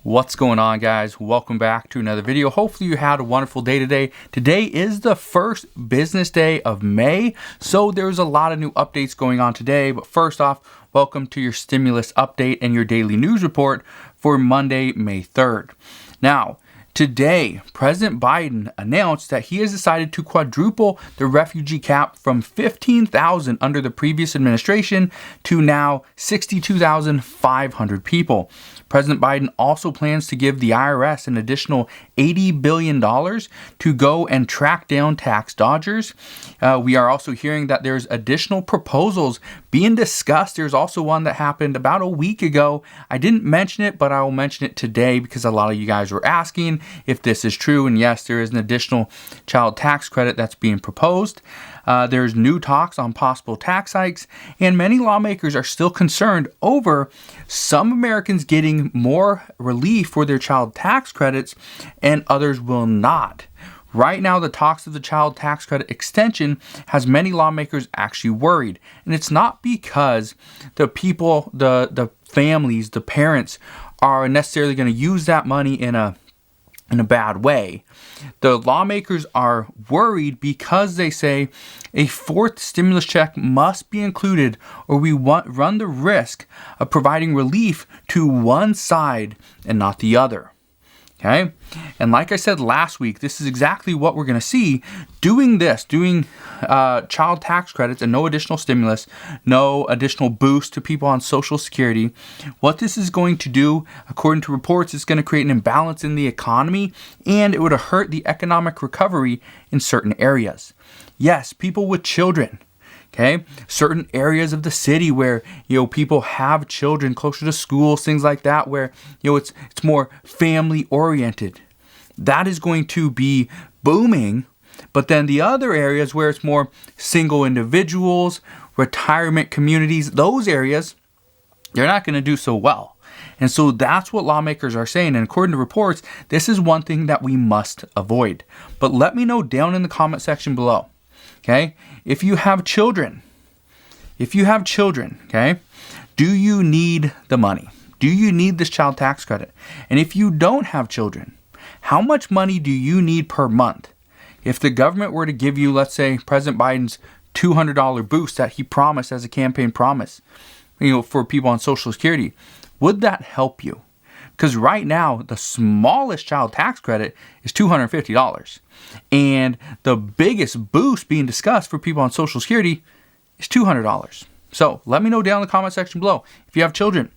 What's going on, guys? Welcome back to another video. Hopefully you had a wonderful day today. Today is the first business day of May, so there's a lot of new updates going on today. But first off, welcome to your stimulus update and your daily news report for Monday, May 3rd. Now, today, President Biden announced that he has decided to quadruple the refugee cap from 15,000 under the previous administration to now 62,500 people. President Biden also plans to give the IRS an additional $80 billion to go and track down tax dodgers. We are also hearing that there's additional proposals being discussed. There's also one that happened about a week ago. I didn't mention it, but I will mention it today because a lot of you guys were asking if this is true. And yes, there is an additional child tax credit that's being proposed. There's new talks on possible tax hikes, and many lawmakers are still concerned over some Americans getting more relief for their child tax credits and others will not. Right now, the talks of the child tax credit extension has many lawmakers actually worried. And it's not because the people, the families, the parents are necessarily going to use that money in a bad way. The lawmakers are worried because they say a fourth stimulus check must be included or we run the risk of providing relief to one side and not the other. Okay? And like I said last week, this is exactly what we're going to see. Doing child tax credits and no additional stimulus, no additional boost to people on Social Security. What this is going to do, according to reports, is going to create an imbalance in the economy and it would hurt the economic recovery in certain areas. Yes, people with children. Okay, certain areas of the city where people have children closer to schools, things like that, where it's more family oriented. That is going to be booming. But then the other areas where it's more single individuals, retirement communities, those areas, they're not going to do so well. And so that's what lawmakers are saying. And according to reports, this is one thing that we must avoid. But let me know down in the comment section below. Okay, if you have children, okay, do you need the money? Do you need this child tax credit? And if you don't have children, how much money do you need per month? If the government were to give you, let's say, President Biden's $200 boost that he promised as a campaign promise, for people on Social Security, would that help you? Because right now, the smallest child tax credit is $250. And the biggest boost being discussed for people on Social Security is $200. So let me know down in the comment section below if you have children.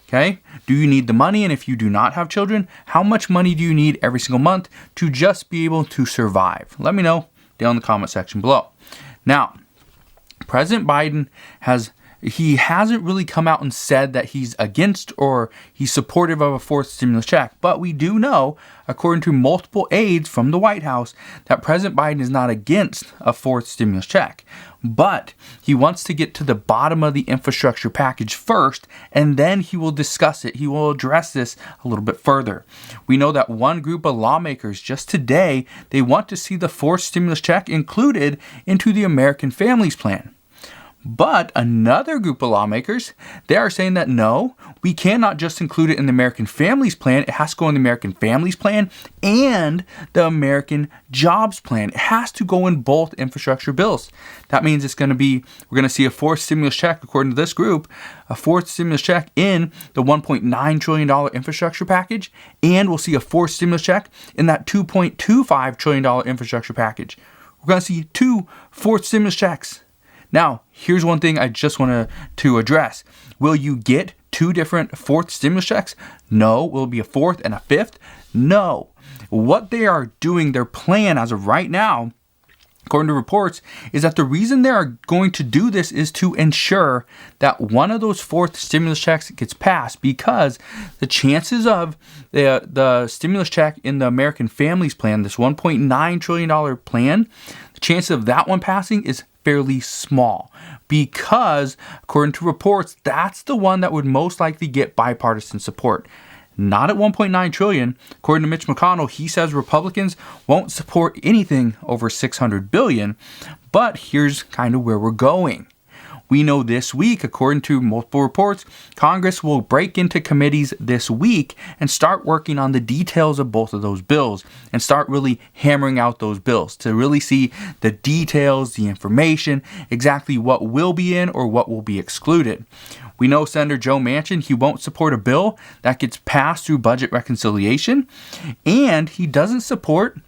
Okay? Do you need the money? And if you do not have children, how much money do you need every single month to just be able to survive? Let me know down in the comment section below. Now, President Biden hasn't really come out and said that he's against or he's supportive of a fourth stimulus check. But we do know, according to multiple aides from the White House, that President Biden is not against a fourth stimulus check. But he wants to get to the bottom of the infrastructure package first, and then he will discuss it. He will address this a little bit further. We know that one group of lawmakers just today, they want to see the fourth stimulus check included into the American Families Plan. But another group of lawmakers, they are saying that no, we cannot just include it in the American Families Plan. It has to go in the American Families Plan and the American Jobs Plan. It has to go in both infrastructure bills. That means we're going to see a fourth stimulus check, according to this group, a fourth stimulus check in the $1.9 trillion infrastructure package, and we'll see a fourth stimulus check in that $2.25 trillion infrastructure package. We're going to see two fourth stimulus checks. Now, here's one thing I just want to address. Will you get two different fourth stimulus checks? No. Will it be a fourth and a fifth? No. What they are doing, their plan as of right now, according to reports, is that the reason they are going to do this is to ensure that one of those fourth stimulus checks gets passed, because the chances of the stimulus check in the American Families Plan, this $1.9 trillion plan, the chance of that one passing is fairly small, because according to reports, that's the one that would most likely get bipartisan support. Not at $1.9 trillion. According to Mitch McConnell, he says Republicans won't support anything over $600 billion. But here's kind of where we're going. We know this week, according to multiple reports, Congress will break into committees this week and start working on the details of both of those bills and start really hammering out those bills to really see the details, the information, exactly what will be in or what will be excluded. We know Senator Joe Manchin, he won't support a bill that gets passed through budget reconciliation, and he doesn't support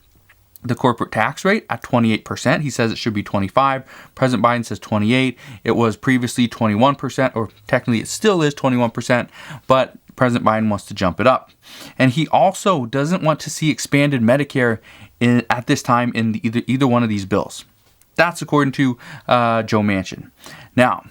the corporate tax rate at 28%. He says it should be 25%. President Biden says 28%. It was previously 21%, or technically it still is 21%, but President Biden wants to jump it up. And he also doesn't want to see expanded Medicare at this time in either one of these bills. That's according to Joe Manchin. Now,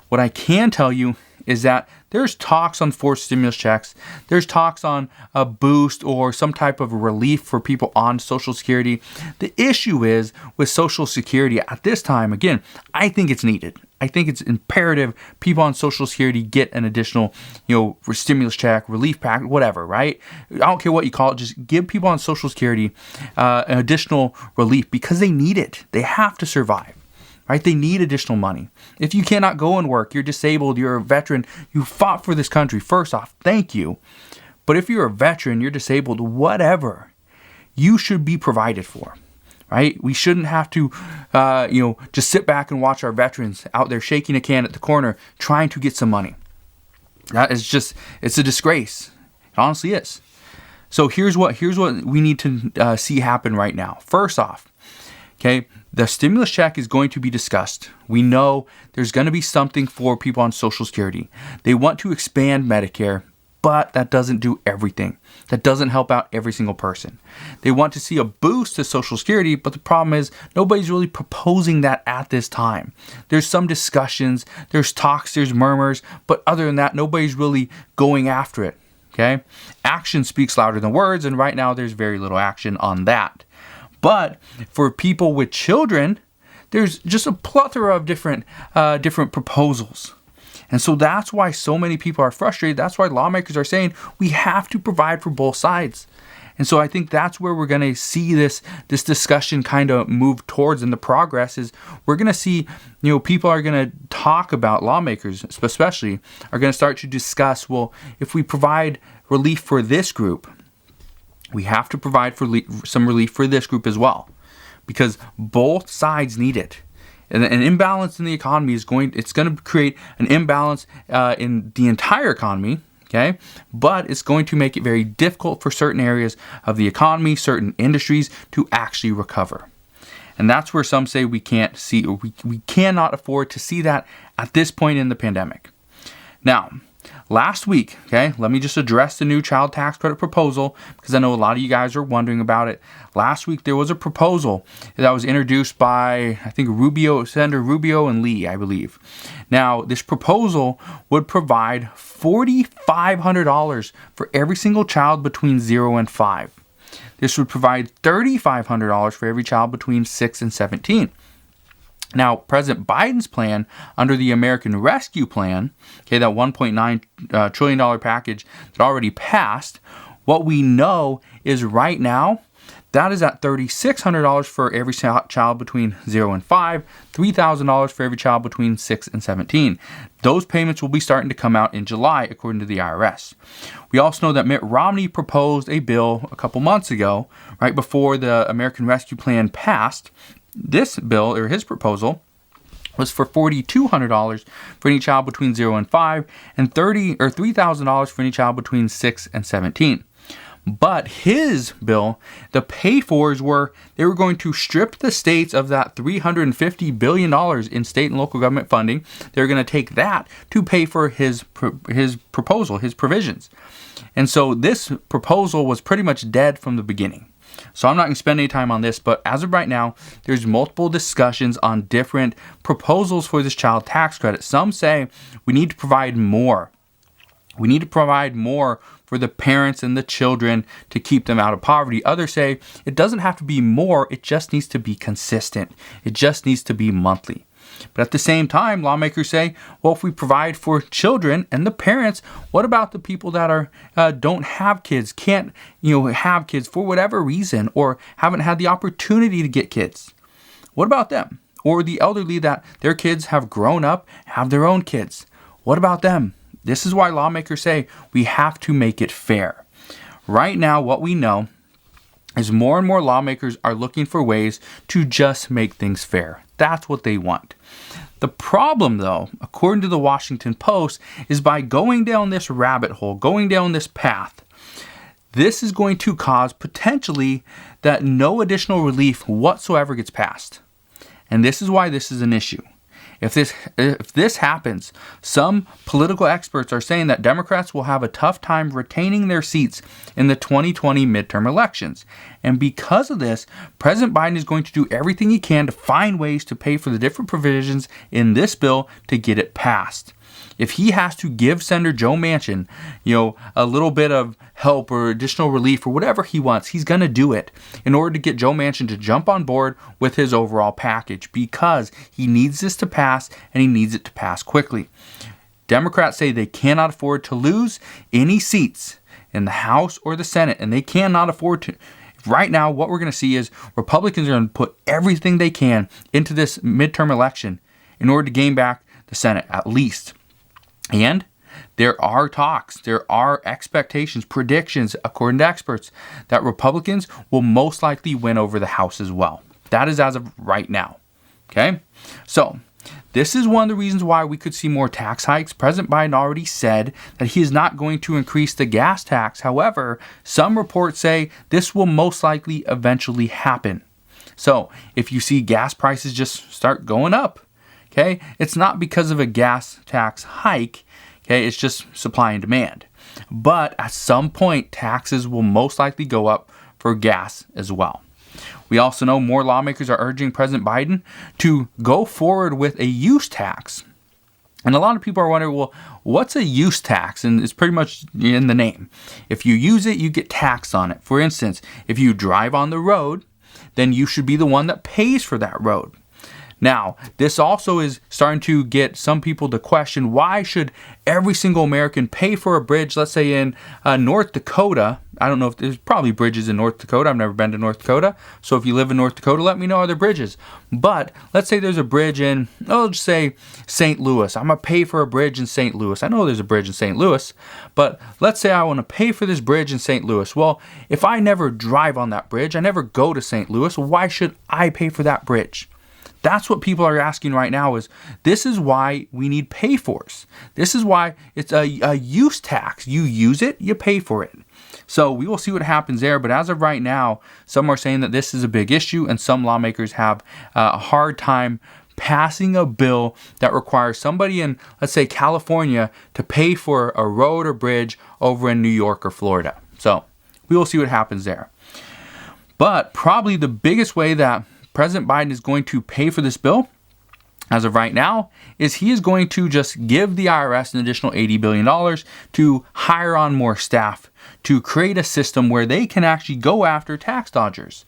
what I can tell you is that there's talks on forced stimulus checks. There's talks on a boost or some type of relief for people on Social Security. The issue is with Social Security at this time, again, I think it's needed. I think it's imperative people on Social Security get an additional, stimulus check, relief pack, whatever, right? I don't care what you call it. Just give people on Social Security an additional relief because they need it. They have to survive. Right? They need additional money. If you cannot go and work, you're disabled, you're a veteran, you fought for this country, first off, thank you. But if you're a veteran, you're disabled, whatever, you should be provided for. Right? We shouldn't have to, just sit back and watch our veterans out there shaking a can at the corner trying to get some money. That is just, it's a disgrace. It honestly is. So here's what we need to see happen right now. First off, okay, the stimulus check is going to be discussed. We know there's going to be something for people on Social Security. They want to expand Medicare, but that doesn't do everything. That doesn't help out every single person. They want to see a boost to Social Security, but the problem is nobody's really proposing that at this time. There's some discussions, there's talks, there's murmurs, but other than that, nobody's really going after it. Okay? Action speaks louder than words, and right now there's very little action on that. But for people with children, there's just a plethora of different proposals. And so that's why so many people are frustrated. That's why lawmakers are saying we have to provide for both sides. And so I think that's where we're going to see this discussion kind of move towards, and the progress is we're going to see, people are going to talk about, lawmakers especially, are going to start to discuss, well, if we provide relief for this group, we have to provide for some relief for this group as well, because both sides need it. And an imbalance in the economy is going to create an imbalance in the entire economy, okay? But it's going to make it very difficult for certain areas of the economy, certain industries to actually recover. And that's where some say we can't see, or we cannot afford to see that at this point in the pandemic. Now, last week, okay, let me just address the new child tax credit proposal because I know a lot of you guys are wondering about it. Last week, there was a proposal that was introduced by, I think, Senator Rubio and Lee, I believe. Now, this proposal would provide $4,500 for every single child between 0 and 5. This would provide $3,500 for every child between 6 and 17. Now, President Biden's plan under the American Rescue Plan, okay, that $1.9 trillion package that already passed, what we know is right now, that is at $3,600 for every child between 0 and 5, $3,000 for every child between 6 and 17. Those payments will be starting to come out in July, according to the IRS. We also know that Mitt Romney proposed a bill a couple months ago, right before the American Rescue Plan passed. This bill, or his proposal, was for $4,200 for any child between 0 and 5, and $3,000 for any child between 6 and 17. But his bill, the pay-fors were, they were going to strip the states of that $350 billion in state and local government funding. They were going to take that to pay for his proposal, his provisions. And so this proposal was pretty much dead from the beginning. So I'm not going to spend any time on this, but as of right now, there's multiple discussions on different proposals for this child tax credit. Some say we need to provide more. We need to provide more for the parents and the children to keep them out of poverty. Others say it doesn't have to be more, it just needs to be consistent. It just needs to be monthly. But at the same time, lawmakers say, well, if we provide for children and the parents, what about the people that don't have kids, can't have kids for whatever reason, or haven't had the opportunity to get kids? What about them? or the elderly that their kids have grown up, have their own kids. What about them? This is why lawmakers say we have to make it fair. Right now, what we know is more and more lawmakers are looking for ways to just make things fair. That's what they want. The problem, though, according to the Washington Post, is by going down this rabbit hole, going down this path, this is going to cause potentially that no additional relief whatsoever gets passed. And this is why this is an issue. If this happens, some political experts are saying that Democrats will have a tough time retaining their seats in the 2020 midterm elections. And because of this, President Biden is going to do everything he can to find ways to pay for the different provisions in this bill to get it passed. If he has to give Senator Joe Manchin, a little bit of help or additional relief or whatever he wants, he's going to do it in order to get Joe Manchin to jump on board with his overall package, because he needs this to pass and he needs it to pass quickly. Democrats say they cannot afford to lose any seats in the House or the Senate, and they cannot afford to. Right now, what we're going to see is Republicans are going to put everything they can into this midterm election in order to gain back the Senate, at least. And there are talks, there are expectations, predictions, according to experts, that Republicans will most likely win over the House as well. That is as of right now. Okay? So, this is one of the reasons why we could see more tax hikes. President Biden already said that he is not going to increase the gas tax. However, some reports say this will most likely eventually happen. So, if you see gas prices just start going up, okay, it's not because of a gas tax hike. Okay, it's just supply and demand. But at some point, taxes will most likely go up for gas as well. We also know more lawmakers are urging President Biden to go forward with a use tax. And a lot of people are wondering, well, what's a use tax? And it's pretty much in the name. If you use it, you get taxed on it. For instance, if you drive on the road, then you should be the one that pays for that road. Now, this also is starting to get some people to question, why should every single American pay for a bridge, let's say in North Dakota? I don't know if there's probably bridges in North Dakota. I've never been to North Dakota. So if you live in North Dakota, let me know, are there bridges? But let's say there's a bridge in, let's say St. Louis. I'm going to pay for a bridge in St. Louis. I know there's a bridge in St. Louis, but let's say I want to pay for this bridge in St. Louis. Well, if I never drive on that bridge, I never go to St. Louis, why should I pay for that bridge? That's what people are asking right now, is this is why we need pay-fors. This is why it's a use tax. You use it, you pay for it. So we will see what happens there. But as of right now, some are saying that this is a big issue, and some lawmakers have a hard time passing a bill that requires somebody in, let's say, California to pay for a road or bridge over in New York or Florida. So we will see what happens there. But probably the biggest way that President Biden is going to pay for this bill, as of right now, is he is going to just give the IRS an additional $80 billion to hire on more staff, to create a system where they can actually go after tax dodgers.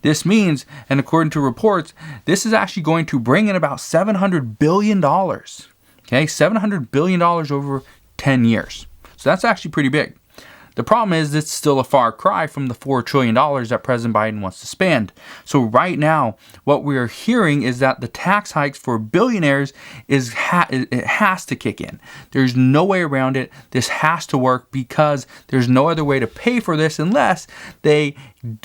This means, and according to reports, this is actually going to bring in about $700 billion. Okay, $700 billion over 10 years. So that's actually pretty big. The problem is it's still a far cry from the $4 trillion that President Biden wants to spend. So right now, what we're hearing is that the tax hikes for billionaires it has to kick in. There's no way around it. This has to work, because there's no other way to pay for this unless they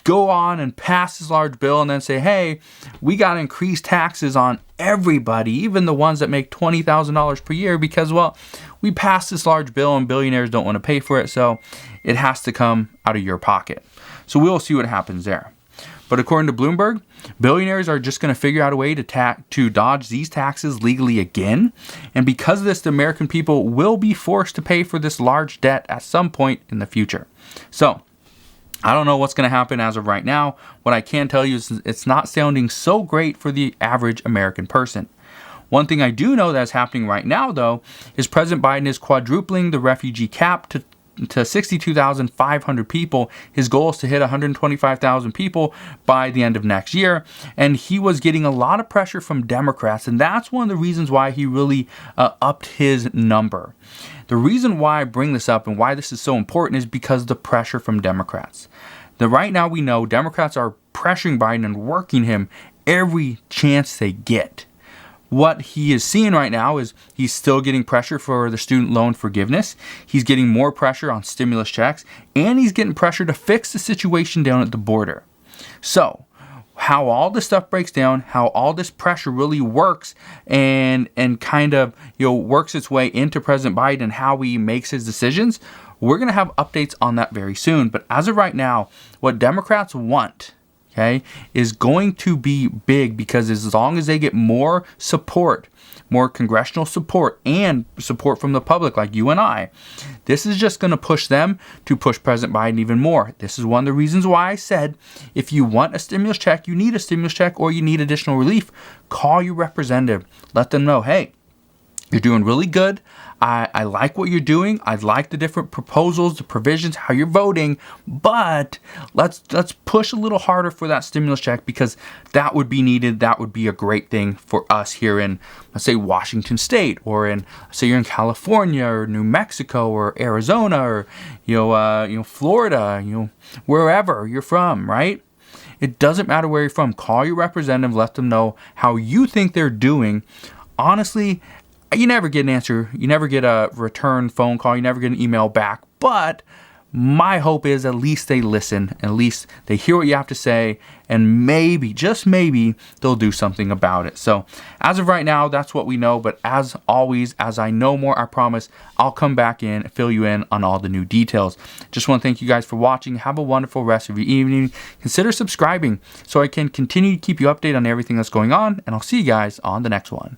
go on and pass this large bill and then say, hey, we got to increase taxes on everybody, even the ones that make $20,000 per year, because, well, we passed this large bill and billionaires don't want to pay for it, so it has to come out of your pocket. So we'll see what happens there. But according to Bloomberg, billionaires are just going to figure out a way to dodge these taxes legally again. And because of this, the American people will be forced to pay for this large debt at some point in the future. So I don't know what's going to happen as of right now. What I can tell you is it's not sounding so great for the average American person. One thing I do know that's happening right now, though, is President Biden is quadrupling the refugee cap to 62,500 people. His goal is to hit 125,000 people by the end of next year. And he was getting a lot of pressure from Democrats. And that's one of the reasons why he really upped his number. The reason why I bring this up and why this is so important is because of the pressure from Democrats. Right now we know Democrats are pressuring Biden and working him every chance they get. What he is seeing right now is he's still getting pressure for the student loan forgiveness. He's getting more pressure on stimulus checks, and he's getting pressure to fix the situation down at the border. So, how all this stuff breaks down, how all this pressure really works and kind of works its way into President Biden and how he makes his decisions, we're going to have updates on that very soon. But as of right now, what Democrats want, okay, is going to be big, because as long as they get more support, more congressional support and support from the public like you and I, this is just going to push them to push President Biden even more. This is one of the reasons why I said if you want a stimulus check, you need a stimulus check, or you need additional relief, call your representative. Let them know, hey, you're doing really good. I like what you're doing. I like the different proposals, the provisions, how you're voting, but let's push a little harder for that stimulus check, because that would be needed. That would be a great thing for us here in, let's say, Washington State, or in, say, you're in California or New Mexico or Arizona or Florida, wherever you're from, right? It doesn't matter where you're from. Call your representative. Let them know how you think they're doing. Honestly, you never get an answer. You never get a return phone call. You never get an email back. But my hope is at least they listen. At least they hear what you have to say. And maybe, just maybe, they'll do something about it. So as of right now, that's what we know. But as always, as I know more, I promise, I'll come back in and fill you in on all the new details. Just want to thank you guys for watching. Have a wonderful rest of your evening. Consider subscribing so I can continue to keep you updated on everything that's going on. And I'll see you guys on the next one.